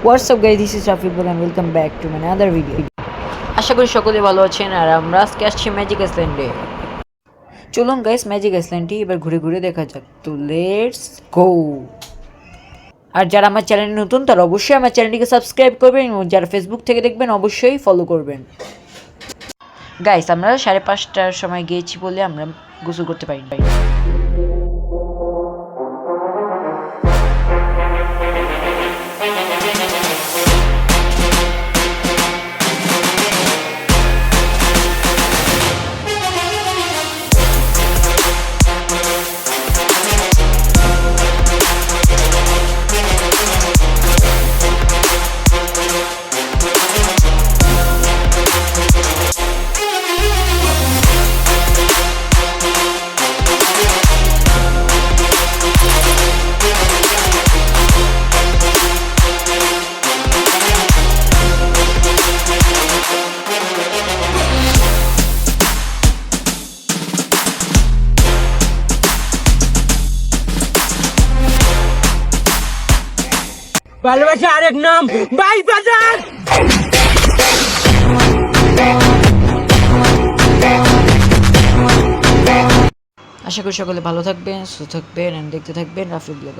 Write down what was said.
What's up guys, this is Rafi Blog and welcome back to another video. আশা করি সকলে ভালো আছেন আর আমরা আজকে আসছি ম্যাজিক আইল্যান্ডে। চলুন গাইস ম্যাজিক আইল্যান্ডটি এবার ঘুরে ঘুরে দেখা যাক। তো লেটস গো। আর যারা আমার চ্যানেলে নতুন তারা অবশ্যই আমার চ্যানেলটিকে সাবস্ক্রাইব করবেন এবং যারা ফেসবুক থেকে দেখবেন অবশ্যই ফলো করবেন। গাইস আমরা 5:30টার সময় গিয়েছি বলে আমরা গোসল করতে পারিনি। ভালোবাসা আরেক নাম বাইবাজার। আশা করি সকলে ভালো থাকবেন, সুস্থ থাকবেন, দেখতে থাকবেন রাফি ব্লগ।